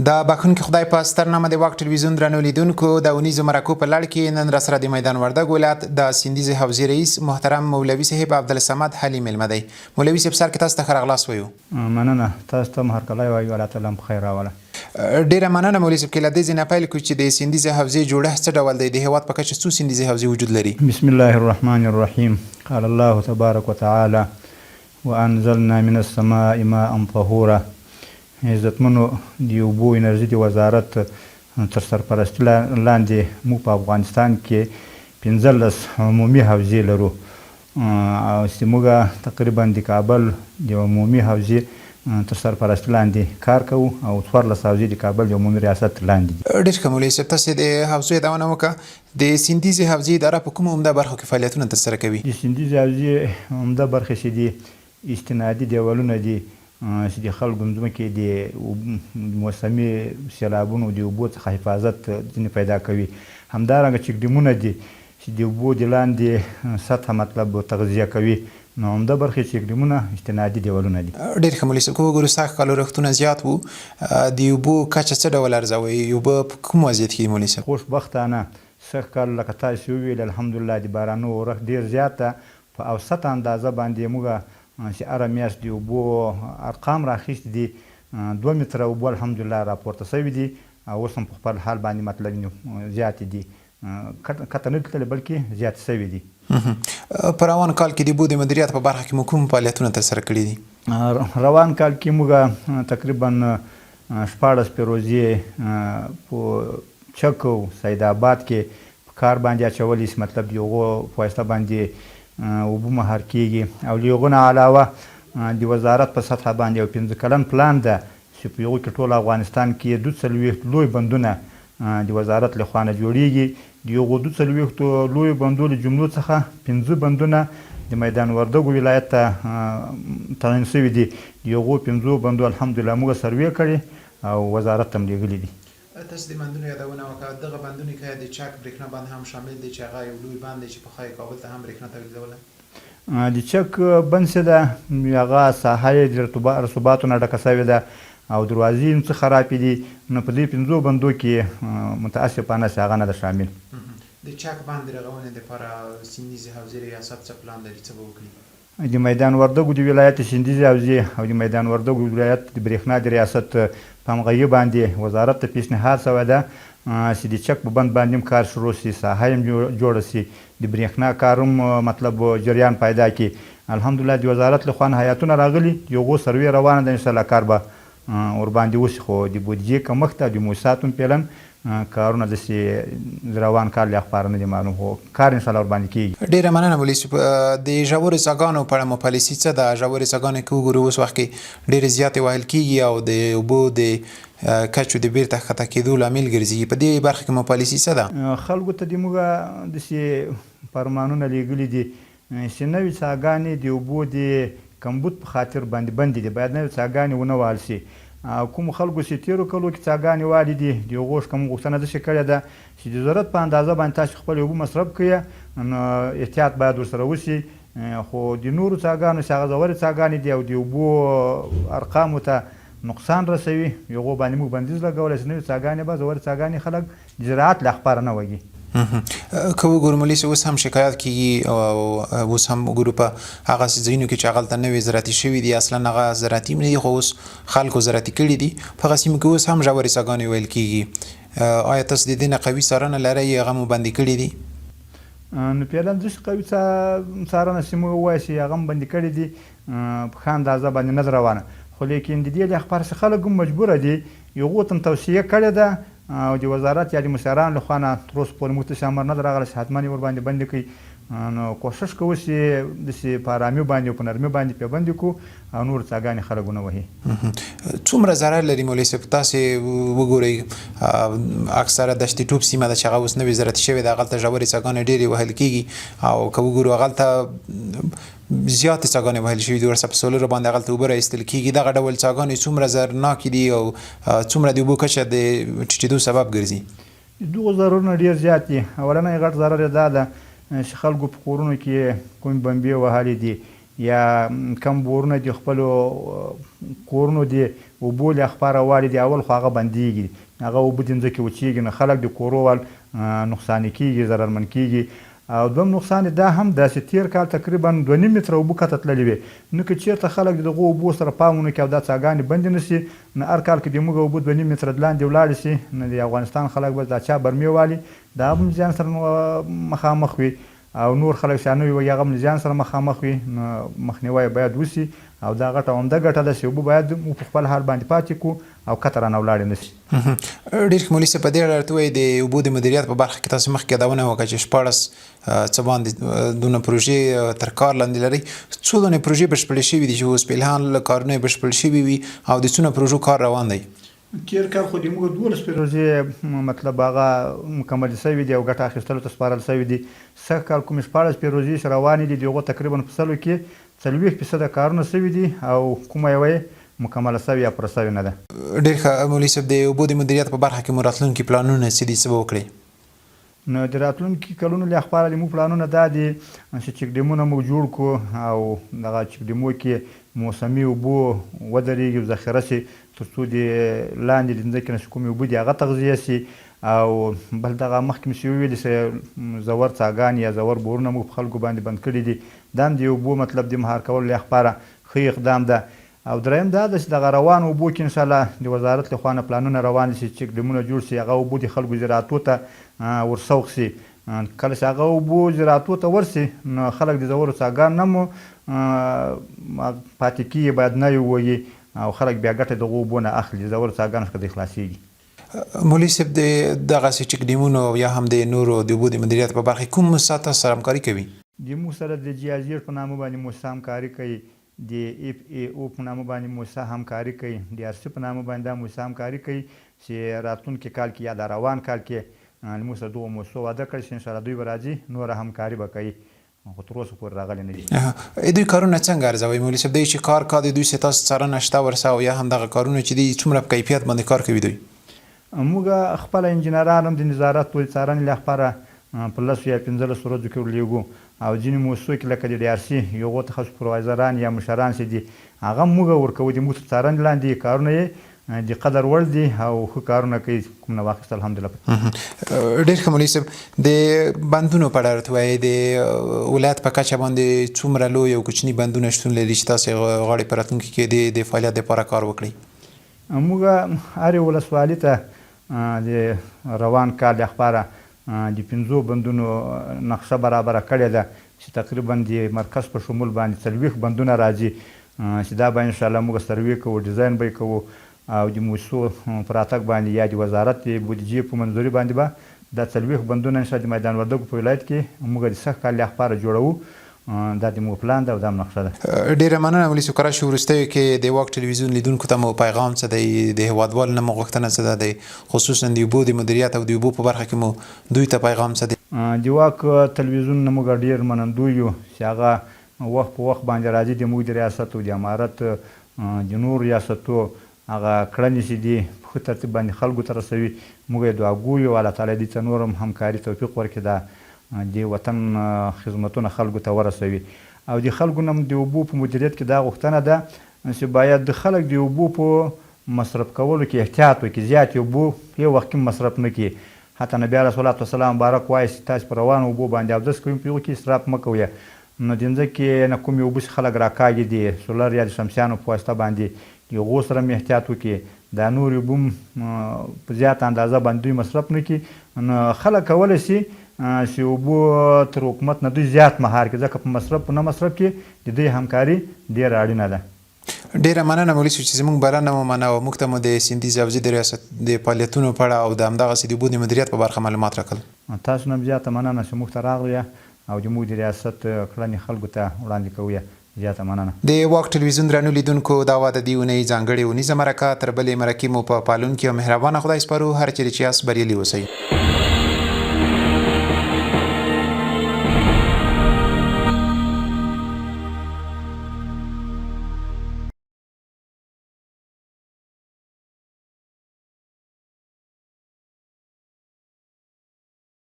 د بخښونکي خدای په سترنامه د واک ټلویزیون درنو لیدونکو د اونیزو مرکو په لړ کې نن راسره د میدان وردګ ولایت د سیندیزې حوزې رئیس محترم مولوي صاحب عبدالصمد حلیم مېلمه دی. مولوي صاحب سر کې تاسو ته ښه راغلاست وایو. مننه، تاسو ته هم هرکلی وایو، الله تعالی هم خیر راوله. ډیره مننه مولوي صاحب. کې له دې ځای نه پیل کړو چې د سیندیزې حوزې جوړښت څه ډول دی؟ د هېواد په کچه څو سیندیزې حوزې وجود لري؟ بسم الله الرحمن الرحیم. قال الله تبارک وتعالى وانزلنا من السماء ماء طهورا. عزتمنو د اوبو انرژي د وزارت تر سرپرستي لاندې موږ په افغانستان کې 15 عمومي حوزې لرو او چې موږ تقریبا د کابل د عمومي حوزې تر سرپرستي لاندې کار کوو او 14 حوزې د کابل د عمومي ریاست لاندې دي. ډېر ښه مولوي صاحب، تاسو د حوزو یادونه وکړه. د سیندیزې حوزې اداره په کومو عمده برخو کې فعالیتونه ترسره کوي؟ د سیندیزې حوزې عمده برخې چې دي استنادي دیوالونه دي چې د خلکو ځمکې د موسمي سیلابونو د اوبو څخه حفاظت ځینې پیدا کوي. همدارنګه چک ډیمونه دي چې د اوبو د لاندې سطحه مطلب تغذیه کوي. نو عمده برخې چک ډیمونه استنادي دیوالونه دي. ډېر ښه مولوي صاحب، که وګورو سږ کال ورښتونه زیات وو، د اوبو کچه څه ډول ارزوئ؟ اوبه په کوم وضعیت کې دي مولوي صاحب؟ خوشبختانه سږ کال لکه تاسو وویل الحمدلله د بارانو ورښت ډېر زیات ده. په اوسط اندازه باندې موږ چې هره میاشت د اوبو ارقام راخیستي دي 2 متره اوبو الحمدلله راپورته شوي دي او اوس هم په خپل حال باندې مطلب زیاتې دي، کته نه دي تللي بلکې زیاتې شوي دي. په روان کال کې د اوبو د مدیریت په برخه کې مو کوم فعالیتونه ترسره کړي دي؟ روان کال کې موږ تقریبا 14 پیروزې په چک او سید آباد کې په کار باندې اچولي، مطلب د هغو په واسطه باندې اوبه مهار کیږي. او له هغو نه علاوه د وزارت په سطحه باندې یو 15 کلن پلان ده چې په هغو کې ټول افغانستان کې 42 لوی بندونه د وزارت له خوا نه جوړیږي. د هغو 42 لوی بندو له جملو څخه 15 بندونه د میدان وردګو ولایت ته تعین شوي دي. د هغو 15 بندو الحمدلله موږ سروې کړې او وزارت ته هم لیږلي دي. تاسو د بندونو یادونه وکړه. دغه بندونه کې د چک برېښنا بند هم شامل دی چې هغه یو لوی بند دی چې پخوا یې کابل ته هم برېښنا تولیدوله. د چک بند چې ده هغه ساحه یې د رسوباتو نه ډکه شوې ده او دروازې هم څه خرابې دي. نو په دې 15 بندو کې متاسفانه چې هغه نه ده شامل. د چک بند د رغونې دپاره سیندیزې حوزې ریاست څه پلان لري، څه به وکړي؟ د میدان وردګو د ولایت سیندیزې حوزې او د میدان وردګو ولایت د برېښنا د ریاست په همغږي باندې وزارت ته پیشنهاد شوی ده چې د چک په بند باندې هم کار شروع شي، ساحه هم جوړه شي، د برېښنا کار هم مطلب جریان پیدا کړي. الحمدلله د وزارت له خوا نه هیاتونه راغلي، د هغو سروې روانه ده، انشاءالله کار به ورباندې وشي. خو د بودیجې کمښت او د موسساتو پیلن کارونه داسې روان کار له اخبار نه دي معلوم، خو کار انشاءالله ورباندې کېږي. ډېره مننه مولوي صاحب. د ژورو څاګانو په اړه مو پالیسي څه ده؟ ژورې څاګانې که وګورو اوس وخت کې ډېرې زیاتې وهل کېږي او د اوبو د کچو د بیرته ښکته کېدو لامل ګرځي. په دې برخه کې مو پالیسي څه ده؟ خلکو ته د موږ داسې فرمانونه لیږلي دي چې نوې څاګانې د اوبو د کمبود په خاطر باندې بندې دي، باید نوې څاګانې ونه وهل شي. کوم خلکو چې تیرو کلو کې څاګانې والي دي د هغو کوم غوښتنه داسې کړې ده چې د ضرورت په اندازه باندې تاسو خپل اوبه مصرف کړئ، نو احتیاط باید ورسره وشي. خو د نورو څاګانو چې هغه ژورې څاګانې دي او د اوبو ارقامو ته نقصان رسوي، هغو باندې موږ بندیز لګولی چې نوې څاګانې به ژورې څاګانې خلک د زراعت له اخباره نه وږي. که وګورو مولوي صاحب اوس هم شکایت کېږي او اوس هم وګورو په هغه ځایونو کې چې هغلته نوې زراعتي شوي دي، اصلا هغه زراعتي هم نه دي خو اوس خلکو زراعتي کړي دي. په هغه سیمو کې اوس هم ژورې څاګانې ویل کېږي. آیا تاسو د دې نه قوي څارنه لرئ؟ هغه مو بندي کړي دي؟ نو فعلا داسې قوي څارنه چې موږ ووایو چې هغه هم بندي کړي دي په ښه اندازه باندې نه ده روانه. خو لیکن د دې له اخبار څخه خلک هم مجبوره دي، هغو ته هم توصیه کړې ده او د وزارت یا د مشرانو له خوا نه تر اوسه پورې موږ ته امر نه ده راغلی چې حتما یې ورباندې بندې کړي. نو کوشش کوو چې داسې په ارامي باندې او په نرمي باندې پرې بندې کړو او نور څاګانې خلک ونه وهي. څومره ضرر لري مولوي صاحب؟ تاسې وګورئ اکثره دشتي ټوپ سیمه ده چې هغه اوس نوې زراعتي شوې ده، هغلته ژورې څاګانې ډېرې وهل کېږي او که وګورو هغلته زیاتې څاګانې وهل شوي دي، ورسره په سولرو باندې هغلته اوبه راایستل کېږي. دغه ډول څاګانې څومره ضررناکې دي او څومره د اوبو کچه د ټیټېدو سبب ګرځي؟ دغو ضررونه ډېر زیات دي. اولنی غټ ضرر یې دا ده چې خلکو په کورونو کې کومې بمبې وهلې دي یا کم بورونه دي خپلو کورونو دي اوبو له خپاره والي دي اول خو هغه بندیږي هغه اوبه د ځمکې وچیږي نو خلک د کورو وال نقصاني کیږي ضررمن کیږي او دوم نقصان دا هم داسې تیر کال تقریبا 2.5 متره اوبه کته تللې وې نو که چېرته خلک د دغو اوبو سره پام ونه کړي او دا څاګانې بندې نه سي نو هر کال که د موږ اوبه 2.5 متره لاندې ولاړې سي نو د افغانستان خلک به دا چا برمې والي دا هم زیان سره مخامخ وي او نور خلک چې نه وي هغه هم زیان سره مخامخ وي نو مخنیوی باید وسي او دا غټه عمده ګټه ده چې اوبه باید په خپل حال باندې پاتې کړو او کته رانه ولاړې نه سي ډېر ښه مولوي صاحب په دې اړه راته ووایي د اوبو د مدیریت په برخه کې تاسو مخکې یادونه وکړه چې 14 څه باندې دونه پروژې تر کار لاندې لري څو دونې پروژې بشپړې شوي دي چې اوس فعلحال کارونه یې بشپړ شوي وي او د څونه پروژو کار روان دی تیر کال خو د موږ 12 پروژې مطلب هغه مکمل شوي دي او ګټه اخیستلو ته سپارل شوي دي سږ کال کوم 14 پروژې چې روانې دي د هغو تقریبا په سلو کې 40% کارونه شوي دي او کومه یوه مکمله شوې یا پوره شوې نه ده ډېر ښه مولوي صاحب د اوبو د مدیریت په برخه کې مو راتلونکي پلانونه څه دي څه به وکړئ نو د راتلونکي کلونو له خپاره زموږ پلانونه دا دي چې چک ډیمونه موږ جوړ کړو او دغه چک ډیمو کې موسمي اوبو ودرېږي او ذخیره شي تر څو د لاندې د ځمکې نه چې کومې اوبه دي هغه تغذیه شي او بل دغه مخکې مې چې وویلې چې زور څاګانې یا زور بورونه موږ په خلکو باندې بند کړي دي دا هم د اوبو مطلب د مهار کولو له خپاره ښه اقدام ده او دریم دا ده چې دغه روان اوبو کې انشاءالله د وزارت له خوا نه پلانونه روان دي چې چک ډیمونه جوړ شي هغه اوبو د خلکو زراعتو ته ورسوق شي کله چې هغه اوبو زراعتو ته ورسي نو خلک د زورو څاګان نه مو پاتې کېږي باید نه یې ووایي او خلک بیا ګټه دغو اوبو نه اخلي زورو څاګانو څخه د خلاصېږي مولوي صاحب د دغسې چک ډیمونو یا هم د نورو د اوبو د مدیریت په برخه کې کوم موسسات سره همکاري کوي د موږ سره د جي ازیر په نامه باندې موسسه همکاري کوي د اف ای او په نامه باندې موسسه همکاري کوي د آر سی په نامه باندې دا موسسه همکاري کوي چې راتلونکي کال کې یا د روان کال کې موږ سره دغو موسسو واده کړی چې انشاءالله دوی به راځي نوره همکاري به کوي خو تر اوسه پورې راغلي نه دي دوی کارونه څنګه ارزوي مولوي صاحب دوی چې کار کوي دوی چې تاسو څارنه شته ورسه او یا هم دغه کارونه چې دي څومره په کیفیت باندې کار کوي دوی موږ خپل انجینران هم د نظارت ټولې څارنې لپاره په 10 یا 15 ورځو کې ورلیږو او ځینې موسسو کې لکه د ډي آر سی یو تخصص پروایزران یا مشران چې دي هغه موږ ورکوو د موږ تر څارنې لاندې کارونه یې د قدر وړ دي او ښه کارونه کوي کوم نه واخیست الحمدلله ډېر ښه مولوي صاحب د بندونو په اړه راته وایي د ولایت په کچه باندې څومره لوی او کوچني بندونه شتون لري چې تاسې غواړئ په راتلونکي کې د فعالیت دپاره کار وکړئ موږ هرې ولسوالۍ ته د روان کال لپاره د 5 بندونو نقشه برابره کړې ده چې تقریبا د مرکز په شمول باندې 40 بندونه راځي چې دا به انشاءالله موږ سروې کوو ډیزاین به یې کوو او د موسسو په راتګ باندې یا د وزارت د بودیجې په منظوري باندې به دا 40 بندونه انشاءالله د میدان وردګو په ولایت کې موږ د سږ کال لپاره جوړوو دا د موږ پلان ده او دا هم نقشه ده ډېره مننه مولوي صاحب کراچۍ وروستیو کې د واک ټلویزیون لیدونکو ته مو پیغام څه دی د هیوادوالو نه مو غوښتنه څه ده د خصوصا د اوبو د مدیریت او د اوبو په برخه کې مو دوی ته پیغام څه دی د واک ټلویزیون نه موږ ډېر منندوی یو چې هغه وخت په وخت باندې راځي د موږ د ریاست او د امارت د نور ریاستو هغه کړنې چې دي په ښه ترتیب باندې خلکو ته رسوي موږ یې دعا ګویو الله تعالی دې ته نور هم همکاري توفیق ورکړي دا د وطن خدمتونه خلکو ته ورسوي او د خلکو نه د اوبو په مدیریت کې دا غوښتنه ده چې باید د خلک د اوبو په مصرف کولو کې احتیاط وکړي زیاتې اوبو یو وخت کې مصرف نه کړي حتی نبي علیه الصلاة والسلام مبارک وایي چې تاسو په روانو اوبو باندې اودس کوئ په هغو کې اسراف مه کوئ نو د ځمکې نه کومې اوبه چې خلک راکاږي د سولر یا د شمسیانو په واسطه باندې د هغو سره هم احتیاط وکړي دا نورې اوبه هم په زیاته اندازه باندې دوی مصرف نه کړي نو خلک کولی شي چې اوبو تر حکومت نه دوی زیات مهار کړي ځکه په مصرف په نه مصرف کې د دوی همکاري ډېره اړینه ده ډېره مننه مولوي صاحب چې زموږ بلنه ومنه او موږ ته مو د سیندیز حوزې د ریاست د فعالیتونو په اړه او د همدغسې د اوبو د مدیریت په برخه معلومات راکړل تاسو نه زیاته مننه چې موږ ته راغلی او د موږ د ریاست کړنې خلکو ته وړاندې کوو زیاته مننه د واک ټلویزیون درنو لیدونکو دا وه د دې اونۍ ځانګړې اونیزه مرکه تر بلې مرکې مو په پالونکي او مهربانه خدای سپارو هر چیرې چې یاست بریالي اوسئ